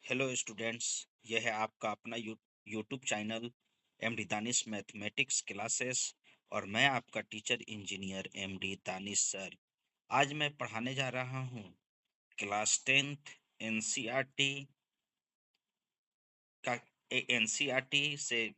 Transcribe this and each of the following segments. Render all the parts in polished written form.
Hello students. यह है आपका अपना YouTube channel MD Danish mathematics classes और मैं आपका teacher engineer MD Danish sir. आज मैं पढ़ाने जा रहा हूँ क्लास 10th एनसीईआरटी का एनसीईआरटी से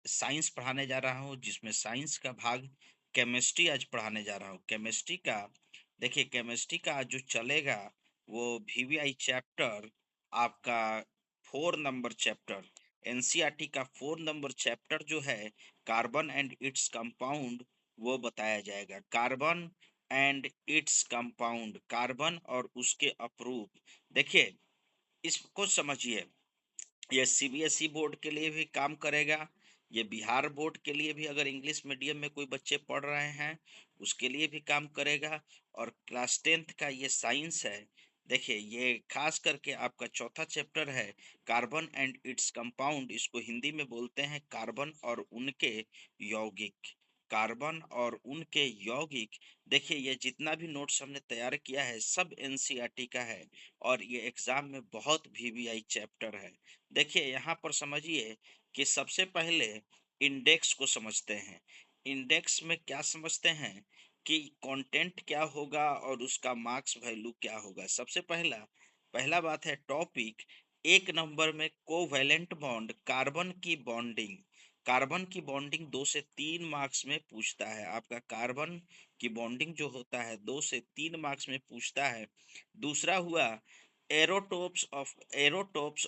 साइंस पढ़ाने जा रहा हूँ, जिसमें साइंस का भाग केमिस्ट्री आज पढ़ाने जा रहा हूँ। केमिस्ट्री का देखिए, केमिस्ट्री का आज जो चलेगा वो वीवीआई चैप्टर आपका 4 नंबर चैप्टर, एनसीईआरटी का 4 नंबर चैप्टर जो है कार्बन एंड इट्स कंपाउंड, वो बताया जाएगा। Carbon and its compound, carbon और उसके अपरूप। देखिए, इसको समझिए, ये सीबीएसई बोर्ड के लिए भी काम करेगा, ये बिहार बोर्ड के लिए भी, अगर इंग्लिश मीडियम में कोई बच्चे पढ़ रहे हैं उसके लिए भी काम करेगा। और क्लास 10th का ये साइंस है। देखिए, ये खास करके आपका चौथा चैप्टर है कार्बन एंड इट्स कंपाउंड। इसको हिंदी में बोलते हैं कार्बन और उनके यौगिक। कार्बन और उनके यौगिक। देखिए, ये जितना भी नोट्स हमने तैयार किया है सब एनसीईआरटी का है और ये एग्जाम में बहुत वीवीआई चैप्टर है। देखिए, यहाँ पर समझिए कि सबसे पहले इंडेक्स को समझते हैं। इंडेक्स में क्या समझते हैं कि कंटेंट क्या होगा और उसका मार्क्स वैल्यू क्या होगा। सबसे पहला पहला बात है टॉपिक। 1 नंबर में कोवैलेंट बॉन्ड, कार्बन की बॉन्डिंग। कार्बन की बॉन्डिंग 2 से 3 मार्क्स में पूछता है। आपका कार्बन की बॉन्डिंग जो होता है 2 से 3 मार्क्स में पूछता है। दूसरा हुआ एरोटोप्स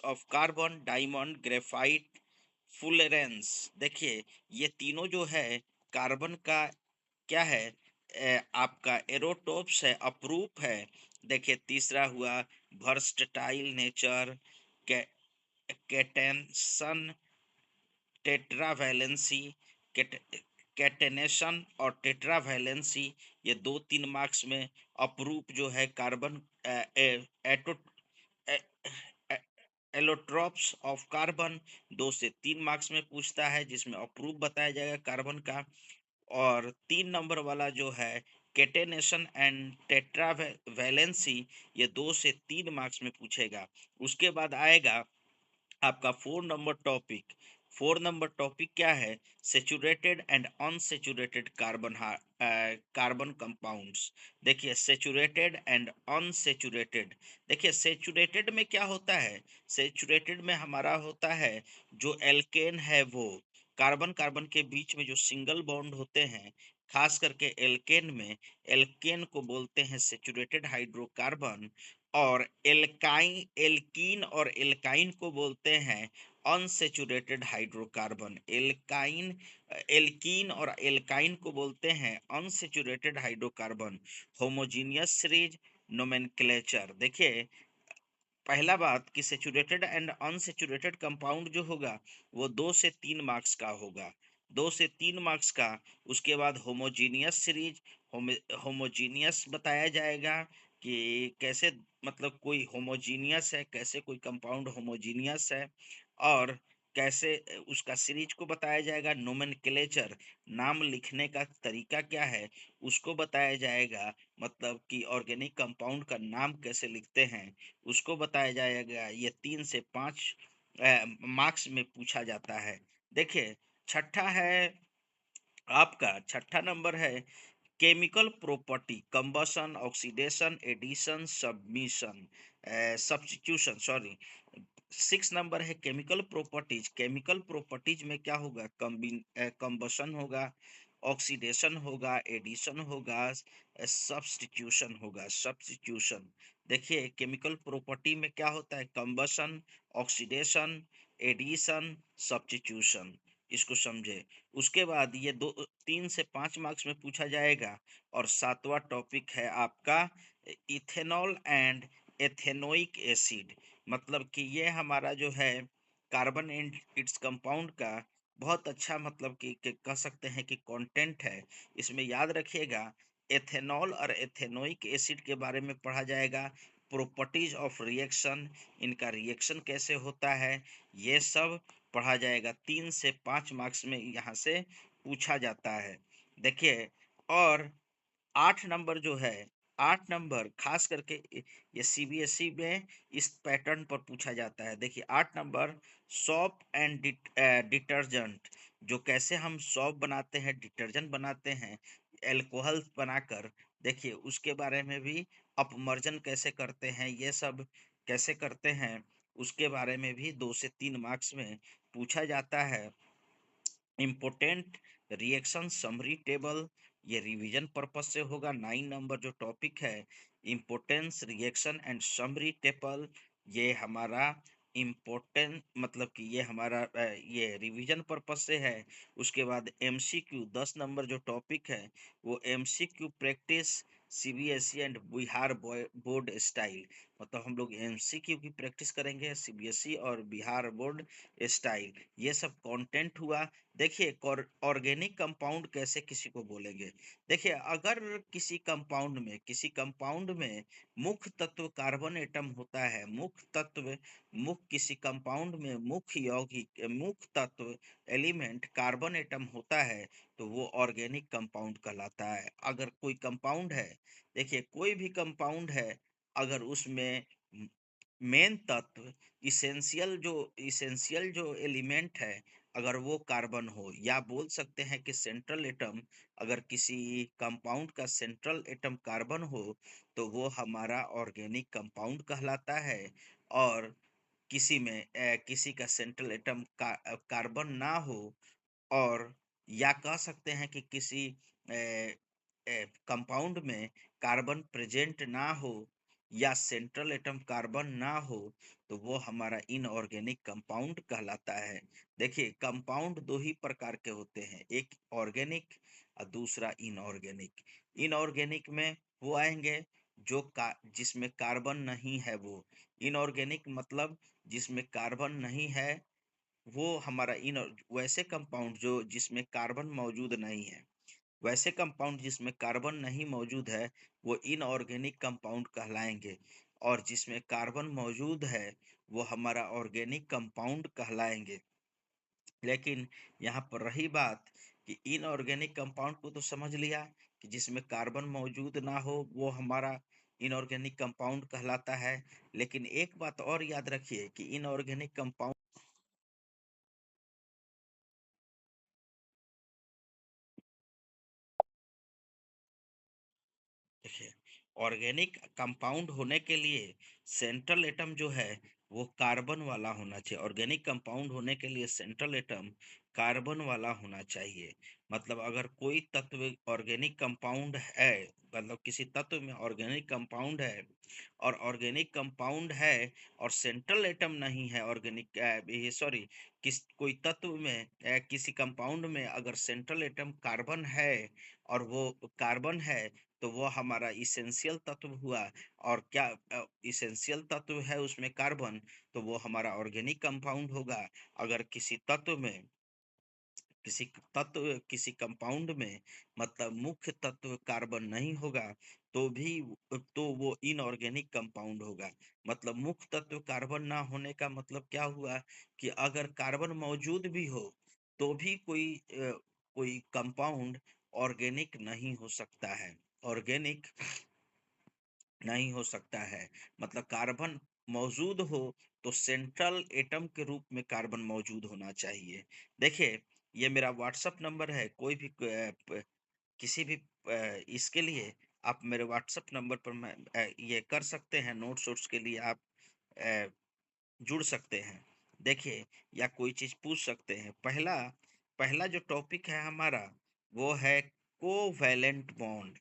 ऑफ कार्बन, डायमंड, ग्रेफाइट, फुलेरेंस। देखिए, ये तीनों जो है कार्बन का क्या है, आपका एरोटोप्स है, अपरूप है। देखिए, तीसरा हुआ versatile nature, catenation, tetravalency, catenation और टेट्रावैलेंसी। ये 2-3 मार्क्स में अपरूप जो है कार्बन, एटो एलोट्रॉप्स ऑफ कार्बन 2 से 3 मार्क्स में पूछता है, जिसमें अप्रूव बताया जाएगा कार्बन का। और 3 नंबर वाला जो है केटेनेशन एंड टेट्रावैलेंसी, ये 2 से 3 मार्क्स में पूछेगा। उसके बाद आएगा आपका 4 नंबर टॉपिक। 4 नंबर टॉपिक क्या है, saturated and unsaturated carbon compounds. देखिए, सेचुरेटेड एंड अनसेचुरेटेड। देखिए, सेचुरेटेड में क्या होता है, सेचुरेटेड में हमारा होता है जो एल्केन है, वो कार्बन कार्बन के बीच में जो सिंगल बॉन्ड होते हैं, खास करके एल्केन में, एल्केन को बोलते हैं सेचुरेटेड हाइड्रोकार्बन। और एल्कीन और एल्काइन को बोलते हैं अनसेचुरेटेड हाइड्रोकार्बन। एल्कीन और एल्काइन को बोलते हैं unsaturated hydrocarbon. Homogeneous series, nomenclature. देखिए, पहला बात कि सेचुरेटेड एंड अनसेचुरेटेड कंपाउंड जो होगा वो 2 से 3 मार्क्स का होगा, 2 से 3 मार्क्स का। उसके बाद होमोजीनियस सीरीज, होमोजीनियस बताया जाएगा कि कैसे, मतलब कोई होमोजीनियस है, कैसे कोई कंपाउंड होमोजीनियस है, और कैसे उसका सीरीज को बताया जाएगा। नोमेनक्लेचर, नाम लिखने का तरीका क्या है उसको बताया जाएगा, मतलब कि ऑर्गेनिक कंपाउंड का नाम कैसे लिखते हैं उसको बताया जाएगा। ये 3 से 5 मार्क्स में पूछा जाता है। देखिए, छठा है, आपका छठा नंबर है chemical property, combustion, oxidation, addition, submission, substitution, sorry. 6 number है केमिकल प्रॉपर्टीज। केमिकल प्रॉपर्टीज में क्या होगा, कंबशन होगा, ऑक्सीडेशन होगा, एडिशन होगा, सब्स्टिट्यूशन होगा, सब्स्टिट्यूशन। देखिए, केमिकल प्रॉपर्टी में क्या होता है, कंबशन, ऑक्सीडेशन, एडिशन, सब्स्टिट्यूशन। इसको समझे। उसके बाद ये 3 से 5 मार्क्स में पूछा जाएगा। और 7वां टॉपिक है आपका इथेनॉल एंड एथेनोइक एसिड। मतलब कि ये हमारा जो है कार्बन एंड इट्स कंपाउंड का बहुत अच्छा, मतलब कि कह सकते हैं कि कंटेंट है। इसमें याद रखिएगा, एथेनॉल और एथेनोइक एसिड के बारे में पढ़ा जाएगा। प्रॉपर्टीज ऑफ रिएक्शन, इनका रिएक्शन कैसे होता है, ये सब पढ़ा जाएगा। 3 से 5 मार्क्स में यहाँ से पूछा जाता है। देखिए, और 8 नंबर जो है 8 नंबर खास करके ये सीबीएसई में इस पैटर्न पर पूछा जाता है। देखिए 8 नंबर, सोप एंड डिटर्जेंट, जो कैसे हम सोप बनाते हैं, डिटर्जेंट बनाते हैं एल्कोहल बनाकर, देखिए उसके बारे में भी, अपमर्जन कैसे करते हैं, ये सब कैसे करते हैं, उसके बारे में भी 2 से 3 मार्क्स में पूछा जाता है। इम्पोर्टेंट रिएक्शन समरी टेबल, ये रिवीजन पर्पस से होगा। 9 नंबर जो टॉपिक है, importance reaction and summary table, ये हमारा इम्पोर्टेंट मतलब कि ये हमारा ये रिवीजन पर्पस से है। उसके बाद एमसीक्यू 10 नंबर जो टॉपिक है, वो MCQ practice CBSE and Bihar board style, मतलब हम लोग एमसीक्यू की प्रैक्टिस करेंगे सीबीएसई और बिहार बोर्ड स्टाइल, ये सब कंटेंट हुआ। देखिए ऑर्गेनिक कंपाउंड कैसे किसी को बोलेंगे। देखिए अगर किसी कंपाउंड में मुख्य तत्व कार्बन एटम होता है, मुख्य तत्व, मुख्य किसी कंपाउंड में मुख्य यौगिक मुख्य तत्व एलिमेंट कार्बन एटम होता है, तो वो ऑर्गेनिक कंपाउंड कहलाता है। अगर कोई कंपाउंड है, देखिए कोई भी कंपाउंड है, अगर उसमें मेन तत्व, इसेंशियल जो एलिमेंट है, अगर वो कार्बन हो, या बोल सकते हैं कि सेंट्रल एटम, अगर किसी कंपाउंड का सेंट्रल एटम कार्बन हो, तो वो हमारा ऑर्गेनिक कंपाउंड कहलाता है। और किसी का सेंट्रल एटम कार्बन ना हो, और या कह सकते हैं कि किसी कंपाउंड में कार्बन प्रेजेंट ना हो, या सेंट्रल एटम कार्बन ना हो, तो वो हमारा इनऑर्गेनिक कंपाउंड कहलाता है। देखिए कंपाउंड दो ही प्रकार के होते हैं, एक ऑर्गेनिक और दूसरा इनऑर्गेनिक। इनऑर्गेनिक में वो आएंगे जिसमें कार्बन नहीं है, वो इनऑर्गेनिक मतलब जिसमें कार्बन नहीं है, वो हमारा इन वैसे कंपाउंड जो जिसमें कार्बन मौजूद नहीं है, वैसे कंपाउंड जिसमें कार्बन नहीं मौजूद है, वो इनऑर्गेनिक कंपाउंड कहलाएंगे। और जिसमें कार्बन मौजूद है, वो हमारा ऑर्गेनिक कंपाउंड कहलाएंगे। लेकिन यहाँ पर रही बात कि इनऑर्गेनिक कंपाउंड को तो समझ लिया कि जिसमें कार्बन मौजूद ना हो, वो हमारा इनऑर्गेनिक कंपाउंड कहलाता है। लेकिन एक बात और याद रखिए कि इनऑर्गेनिक कंपाउंड, देखिए ऑर्गेनिक कंपाउंड होने के लिए सेंट्रल एटम जो है वो कार्बन वाला होना चाहिए। ऑर्गेनिक कंपाउंड होने के लिए सेंट्रल एटम कार्बन वाला होना चाहिए। मतलब अगर कोई तत्व ऑर्गेनिक कंपाउंड है, मतलब किसी तत्व में ऑर्गेनिक कंपाउंड है, और ऑर्गेनिक कंपाउंड है और सेंट्रल एटम नहीं है, ऑर्गेनिक ये सॉरी किस कोई तत्व में किसी कंपाउंड में अगर सेंट्रल एटम कार्बन है, और वो कार्बन है, तो वो हमारा इसेंशियल तत्व हुआ। और क्या इसेंशियल तत्व है उसमें कार्बन, तो वो हमारा ऑर्गेनिक कंपाउंड होगा। अगर किसी कंपाउंड में मतलब मुख्य तत्व कार्बन नहीं होगा, तो भी तो वो इनऑर्गेनिक कंपाउंड होगा। मतलब मुख्य तत्व कार्बन ना होने का मतलब क्या हुआ कि अगर कार्बन मौजूद भी हो, तो भी कोई कंपाउंड ऑर्गेनिक नहीं हो सकता है, ऑर्गेनिक नहीं हो सकता है। मतलब कार्बन मौजूद हो तो सेंट्रल एटम के रूप में कार्बन मौजूद होना चाहिए। देखिए ये मेरा व्हाट्सएप नंबर है, कोई भी किसी भी इसके लिए आप मेरे व्हाट्सएप नंबर पर ये कर सकते हैं, नोट्स वोट्स के लिए आप अ, जुड़ सकते हैं। देखिए या कोई चीज पूछ सकते हैं। पहला पहला जो टॉपिक है हमारा, वो है कोवैलेंट बॉन्ड।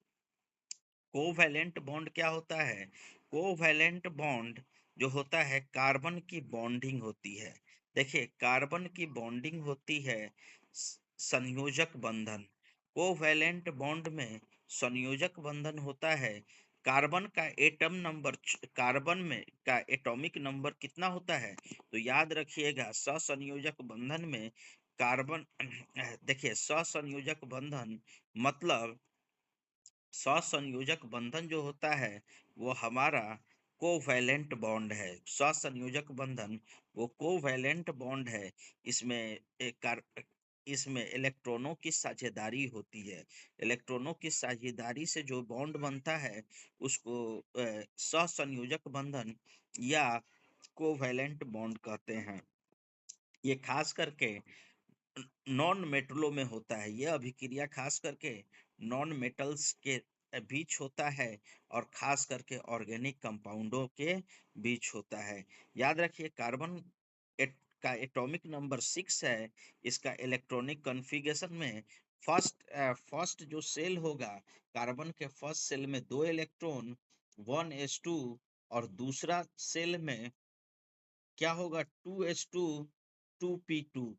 कोवैलेंट बॉन्ड क्या होता है? कोवैलेंट बॉन्ड जो होता है, कार्बन की बॉन्डिंग होती है। देखिए कार्बन की बॉन्डिंग होती है संयोजक बंधन। कोवैलेंट बॉन्ड में संयोजक बंधन होता है। कार्बन का एटम नंबर, कार्बन में का एटॉमिक नंबर कितना होता है? तो याद रखिएगा सहसंयोजक बंधन में कार्बन देखिए सहसंयोजक बंधन मतलब सहसंयोजक बंधन जो होता है वो हमारा कोवैलेंट बॉन्ड है। सहसंयोजक बंधन वो कोवैलेंट बॉन्ड है। इसमें एक इसमें इलेक्ट्रॉनों की साझेदारी होती है। इलेक्ट्रॉनों की साझेदारी से जो बॉन्ड बनता है उसको सहसंयोजक बंधन या कोवैलेंट बॉन्ड कहते हैं। ये खास करके नॉन मेटलों में होता है। यह अभिक्रिया खास करके नॉन मेटल्स के बीच होता है और खास करके ऑर्गेनिक कंपाउंडों के बीच होता है। याद रखिए कार्बन का एटॉमिक नंबर 6 है। इसका इलेक्ट्रॉनिक कॉन्फ़िगरेशन में फर्स्ट जो सेल होगा, कार्बन के फर्स्ट सेल में 2 इलेक्ट्रॉन 1s2, और दूसरा सेल में क्या होगा 2s2 2p2,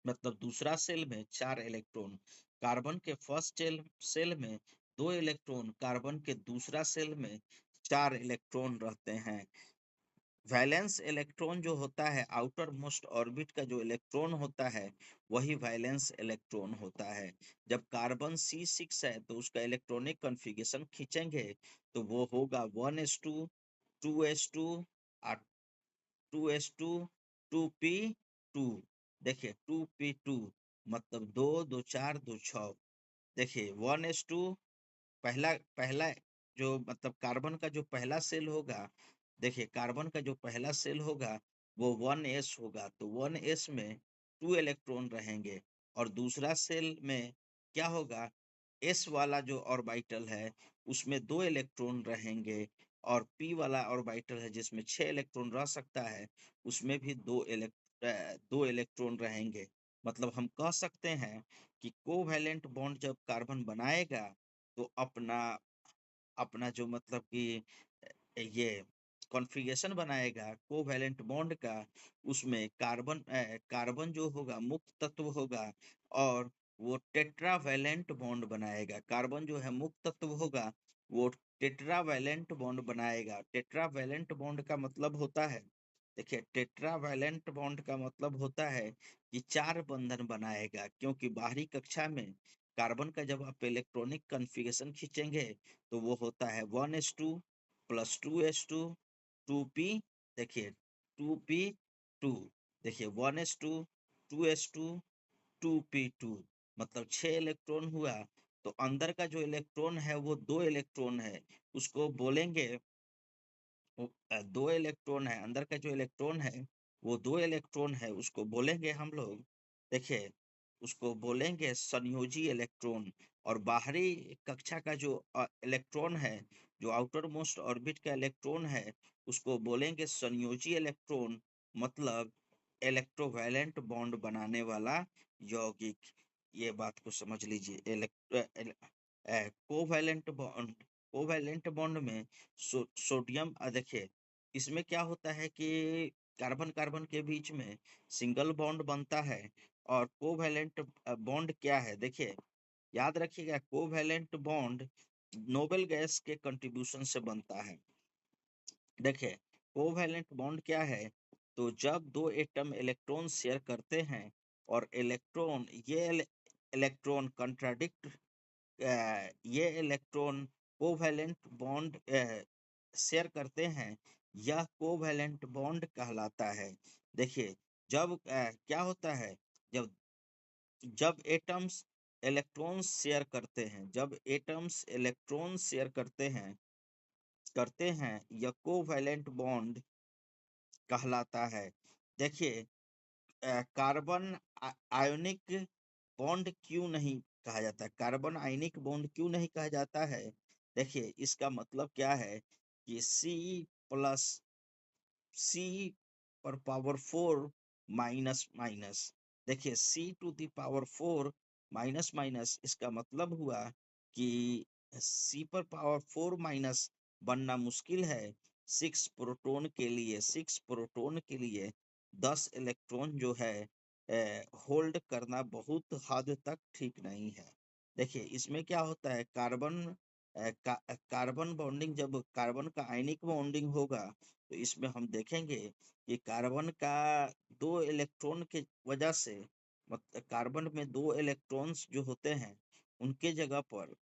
मतलब दूसरा सेल में 4 इलेक्ट्रॉन। कार्बन के फर्स्ट सेल में 2 इलेक्ट्रॉन, कार्बन के दूसरा सेल में 4 इलेक्ट्रॉन रहते हैं। वैलेंस इलेक्ट्रॉन जो होता है, आउटर मोस्ट ऑर्बिट का जो इलेक्ट्रॉन होता है वही वैलेंस इलेक्ट्रॉन होता है। जब कार्बन C6 है तो उसका इलेक्ट्रॉनिक कॉन्फ़िगरेशन खींचेंगे तो वो होगा 1s2 2s2 और 2s2 2p2। देखिए 2p2 मतलब 2 2 4 2 6। देखिए 1s2 पहला पहला जो मतलब कार्बन का जो पहला सेल होगा, देखिए कार्बन का जो पहला सेल होगा वो 1s होगा, तो 1s में 2 इलेक्ट्रॉन रहेंगे। और दूसरा सेल में क्या होगा, s वाला जो ऑर्बिटल है उसमें 2 इलेक्ट्रॉन रहेंगे, और p वाला ऑर्बिटल है जिसमें 6 इलेक्ट्रॉन रह सकता है, उसमें भी 2 इलेक्ट्रॉन रहेंगे। मतलब हम कह सकते हैं कि कोवैलेंट बॉन्ड जब कार्बन बनाएगा तो अपना अपना जो मतलब कि ये कॉन्फ़िगरेशन बनाएगा कोवैलेंट बॉन्ड का, उसमें कार्बन जो होगा मुक्त तत्व होगा, और वो टेट्रावैलेंट बॉन्ड बनाएगा। कार्बन जो है मुक्त तत्व होगा, वो टेट्रावैलेंट बॉन्ड बनाएगा। टेट्रावैलेंट बॉन्ड का मतलब होता है, देखिए टेट्रावैलेंट बॉन्ड का मतलब होता है कि 4 बंधन बनाएगा, क्योंकि बाहरी कक्षा में कार्बन का जब आप इलेक्ट्रॉनिक कॉन्फ़िगरेशन खींचेंगे तो वो होता है 1s2 प्लस 2s2 2p, देखिए 2p2, देखिए 1s2 2s2 2p2, मतलब 6 इलेक्ट्रॉन हुआ। तो अंदर का जो इलेक्ट्रॉन है वो 2 इलेक्ट्रॉन है, उसको बोलेंगे 2 इलेक्ट्रॉन है, अंदर का जो इलेक्ट्रॉन है वो 2 इलेक्ट्रॉन है, उसको बोलेंगे हम लोग, देखिए उसको बोलेंगे संयोजी इलेक्ट्रॉन। और बाहरी कक्षा का जो इलेक्ट्रॉन है, जो आउटर मोस्ट ऑर्बिट का इलेक्ट्रॉन है, उसको बोलेंगे संयोजी इलेक्ट्रॉन, मतलब इलेक्ट्रोवैलेंट बॉन्ड बनाने वाला यौगिक। ये बात को समझ लीजिए। कोवैलेंट बॉन्ड, कोवैलेंट बॉन्ड में सोडियम देखिए इसमें क्या होता है कि कार्बन कार्बन के बीच में सिंगल बॉन्ड बनता है। और कोवैलेंट बॉन्ड क्या है, देखिए याद रखिएगा कोवैलेंट बॉन्ड नोबेल गैस के कंट्रीब्यूशन से बनता है। देखिए कोवैलेंट बॉन्ड क्या है, तो जब 2 एटम इलेक्ट्रॉन शेयर करते हैं और इलेक्ट्रॉन कंट्राडिक्ट, ये इलेक्ट्रॉन कोवैलेंट बॉन्ड शेयर करते हैं, यह कोवैलेंट बॉन्ड कहलाता है। देखिए जब क्या होता है, जब जब एटम्स इलेक्ट्रॉन शेयर करते हैं, जब एटम्स इलेक्ट्रॉन शेयर करते हैं यह कोवैलेंट बॉन्ड कहलाता है। देखिए कार्बन आयोनिक बॉन्ड क्यों नहीं कहा जाता है, कार्बन आयनिक बॉन्ड क्यों नहीं कहा जाता है, देखिए इसका मतलब क्या है कि प्लस सी पर पावर 4 माइनस माइनस, देखिए C⁴ माइनस माइनस, इसका मतलब हुआ कि C पर पावर 4 माइनस बनना मुश्किल है। 6 प्रोटोन के लिए 10 इलेक्ट्रॉन जो है होल्ड करना बहुत हद तक ठीक नहीं है। देखिए इसमें क्या होता है, कार्बन बॉन्डिंग, जब कार्बन का आयनिक बॉन्डिंग होगा तो इसमें हम देखेंगे कि कार्बन का 2 इलेक्ट्रॉन के वजह से, मतलब कार्बन में 2 इलेक्ट्रॉन्स जो होते हैं उनके जगह पर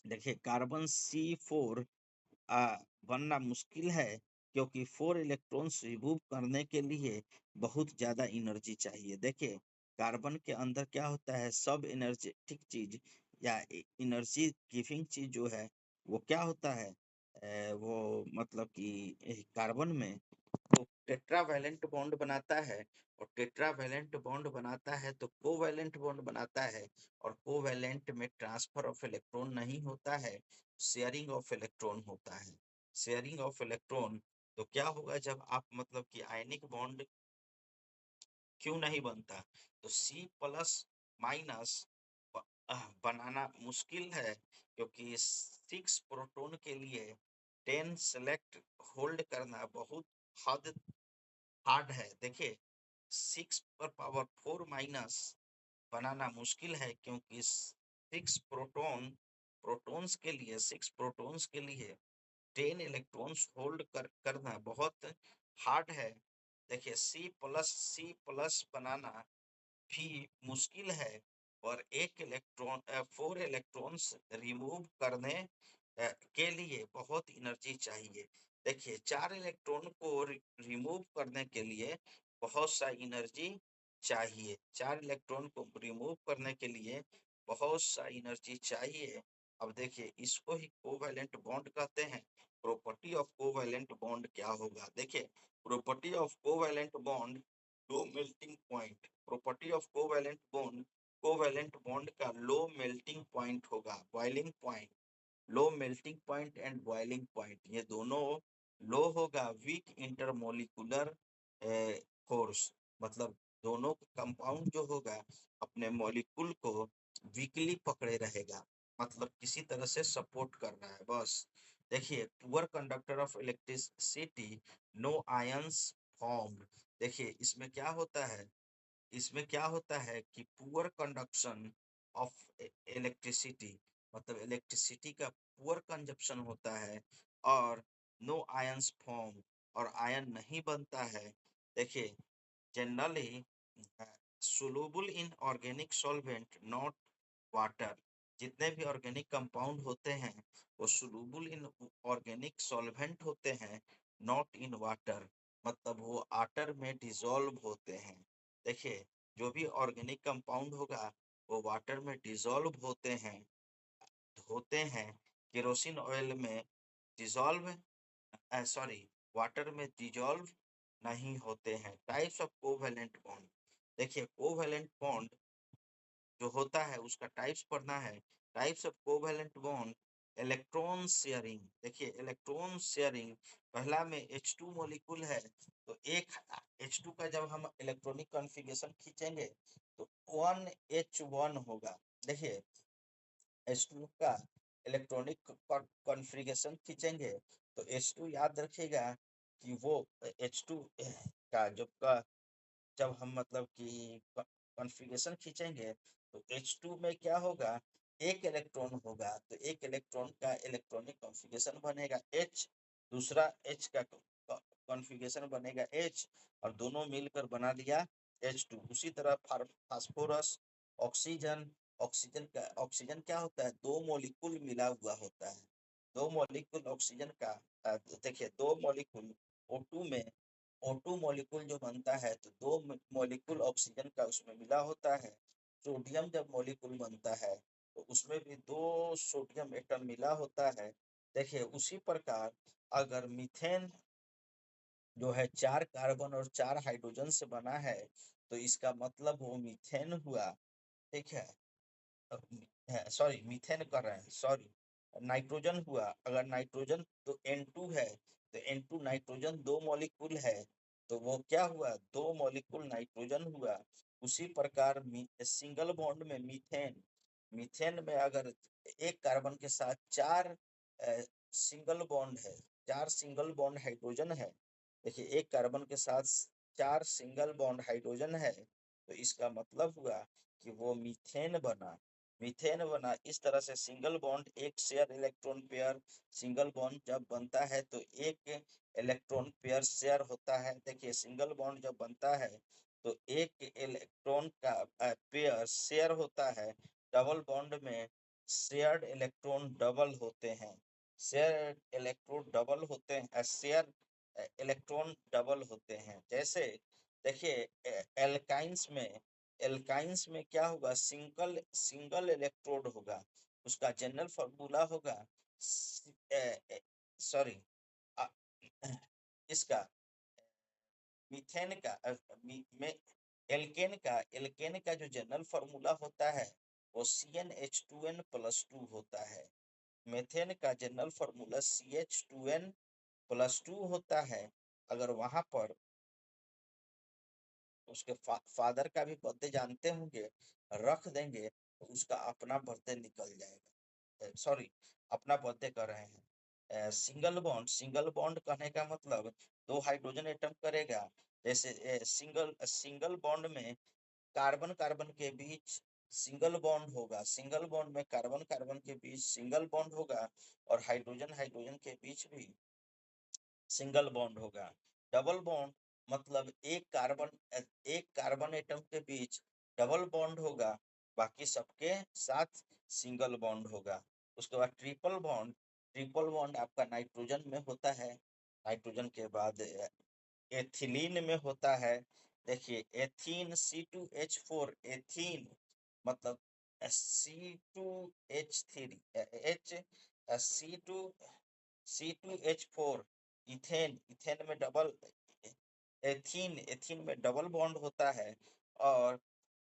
देखिए कार्बन C4 बनना मुश्किल है, क्योंकि 4 इलेक्ट्रॉन्स रिमूव करने के लिए बहुत ज्यादा एनर्जी चाहिए। देखिए कार्बन के अंदर क्या होता है, सब एनर्जेटिक चीज या एनर्जी गिविंग चीज जो है वो क्या होता है, वो मतलब कि कार्बन में तो टेट्रावैलेंट बॉन्ड बनाता है, और टेट्रावैलेंट बॉन्ड बनाता है तो कोवैलेंट बॉन्ड बनाता है, और कोवैलेंट में ट्रांसफर ऑफ इलेक्ट्रॉन नहीं होता है, शेयरिंग ऑफ इलेक्ट्रॉन होता है। शेयरिंग ऑफ इलेक्ट्रॉन तो क्या होगा जब आप मतलब कि आयनिक बॉन्ड क्यों नहीं बनता, तो सी प्लस माइनस बनाना मुश्किल है, क्योंकि 6 प्रोटॉन के लिए 10 सेलेक्ट होल्ड करना बहुत हद हार्ड है। देखिए 6 पर पावर 4 माइनस बनाना मुश्किल है, क्योंकि 6 प्रोटॉन्स के लिए 10 इलेक्ट्रॉन्स होल्ड करना बहुत हार्ड है। देखिए सी प्लस बनाना भी मुश्किल है, और 4 इलेक्ट्रॉन्स रिमूव करने के लिए बहुत एनर्जी चाहिए। देखिए 4 इलेक्ट्रॉन को रिमूव करने के लिए बहुत सा एनर्जी चाहिए, 4 इलेक्ट्रॉन को रिमूव करने के लिए बहुत सा एनर्जी चाहिए। अब देखिए इसको ही कोवैलेंट बॉन्ड कहते हैं। प्रॉपर्टी ऑफ कोवैलेंट बॉन्ड क्या होगा, देखिए property of covalent bond, low melting point. Property of covalent bond का लो मेल्टिंग पॉइंट होगा, boiling point. Low melting point and boiling point ये दोनों लो होगा। वीक इंटरमोलिकुलर फोर्स, मतलब दोनों कंपाउंड जो होगा अपने मॉलिक्यूल को वीकली पकड़े रहेगा, मतलब किसी तरह से सपोर्ट कर रहा है बस। देखिए poor conductor of electricity, no ions formed. देखिए इसमें क्या होता है कि पुअर कंडक्शन ऑफ इलेक्ट्रिसिटी, मतलब इलेक्ट्रिसिटी का पुअर कंजप्शन होता है, और नो आयंस फॉर्म, और आयन नहीं बनता है। देखिए generally soluble in organic solvent not water, जितने भी ऑर्गेनिक कंपाउंड होते हैं वो soluble in ऑर्गेनिक सॉल्वेंट होते हैं, नॉट इन वाटर, मतलब वो वाटर में डिसॉल्व होते हैं। देखिए जो भी ऑर्गेनिक कंपाउंड होगा वो वाटर में डिसॉल्व होते हैं केरोसिन ऑयल में डिसॉल्व सॉरी वाटर में डिसॉल्व नहीं होते हैं। टाइप्स ऑफ कोवैलेंट बॉन्ड, देखिए कोवैलेंट बॉन्ड जो होता है उसका टाइप्स पढ़ना है। Types of covalent bond, electron sharing. देखिए इलेक्ट्रॉन शेयरिंग, पहला में H2 मॉलिक्यूल है, तो एक H2 का जब हम इलेक्ट्रॉनिक कॉन्फ़िगरेशन खींचेंगे तो 1H1 होगा। देखिए H2 का इलेक्ट्रॉनिक कॉन्फ़िगरेशन खींचेंगे तो H2 याद रखिएगा कि वो H2 का जब हम मतलब कि कॉन्फ़िगरेशन खींचेंगे तो H2 में क्या होगा, एक इलेक्ट्रॉन होगा, तो एक इलेक्ट्रॉन का इलेक्ट्रॉनिक कॉन्फ़िगरेशन बनेगा H, दूसरा H का कॉन्फ़िगरेशन बनेगा H, और दोनों मिलकर बना दिया H2। उसी तरह फास्फोरस, ऑक्सीजन, ऑक्सीजन क्या होता है, दो मॉलिक्यूल मिला हुआ होता है। दो मॉलिक्यूल ऑक्सीजन का देखिए दो मॉलिक्यूल O2 में O2 मॉलिक्यूल जो बनता है तो दो मॉलिक्यूल ऑक्सीजन का उसमें मिला होता है। सोडियम जब मॉलिक्यूल बनता है तो उसमें भी दो सोडियम एटम मिला होता है। देखिए उसी प्रकार अगर मीथेन जो है 4 कार्बन और 4 हाइड्रोजन से बना है तो इसका मतलब वो मीथेन हुआ। ठीक है, सॉरी मीथेन कर रहे हैं, सॉरी नाइट्रोजन हुआ। अगर नाइट्रोजन तो N2 है, तो N2 नाइट्रोजन दो मॉलिक्यूल है, तो वो क्या हुआ, दो मॉलिक्यूल नाइट्रोजन हुआ। उसी प्रकार सिंगल बॉन्ड में मीथेन, मीथेन में अगर एक कार्बन के साथ 4 सिंगल बॉन्ड है, 4 सिंगल बॉन्ड हाइड्रोजन है। देखिए एक कार्बन के साथ 4 सिंगल बॉन्ड हाइड्रोजन है, तो इसका मतलब हुआ कि वो मीथेन बना। इस तरह से सिंगल बॉन्ड एक share electron pair, single bond जब बनता है तो एक इलेक्ट्रॉन पेयर शेयर होता है। देखिए सिंगल बॉन्ड जब बनता है तो एक इलेक्ट्रॉन का पेयर शेयर होता है। डबल बॉन्ड में शेयर्ड इलेक्ट्रॉन डबल होते हैं, शेयर इलेक्ट्रॉन डबल होते हैं, शेयर इलेक्ट्रॉन डबल होते हैं। जैसे देखिए एल्काइंस में एल्काइंस में क्या होगा, सिंगल सिंगल इलेक्ट्रोड होगा, उसका जनरल फॉर्मूला होगा, सॉरी, इसका मीथेन का में एल्केन का जो जनरल फॉर्मूला होता है वो CnH2n+2 होता है। मेथेन का जनरल फॉर्मूला CH2n+2 होता है। अगर वहां पर उसके फादर का भी बर्थडे जानते होंगे, रख देंगे तो उसका अपना बर्थडे निकल जाएगा। सॉरी, अपना बर्थडे कर रहे हैं। सिंगल बॉन्ड कहने का मतलब दो हाइड्रोजन एटम करेगा। जैसे सिंगल बॉन्ड में कार्बन कार्बन के बीच सिंगल बॉन्ड होगा, सिंगल बॉन्ड में कार्बन कार्बन के बीच सिंगल बॉन्ड होगा, और हाइड्रोजन हाइड्रोजन के बीच भी सिंगल बॉन्ड होगा। डबल बॉन्ड मतलब एक कार्बन एटम के बीच डबल बॉन्ड होगा, बाकी सबके साथ सिंगल बॉन्ड होगा। उसके बाद ट्रिपल बॉन्ड आपका नाइट्रोजन में होता है, नाइट्रोजन के बाद एथिलीन में होता है। देखिए एथीन C2H4, एथीन मतलब C2H3 H C2H4, इथेन में डबल, एथीन में डबल बॉन्ड होता है, और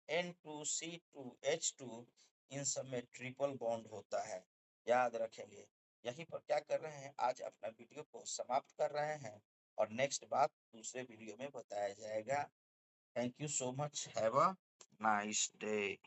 N2C2H2, इन सब में ट्रिपल बॉन्ड होता है। याद रखेंगे। यहीं पर क्या कर रहे हैं, आज अपना वीडियो को समाप्त कर रहे हैं, और नेक्स्ट बात दूसरे वीडियो में बताया जाएगा। Thank you so much, have a nice day.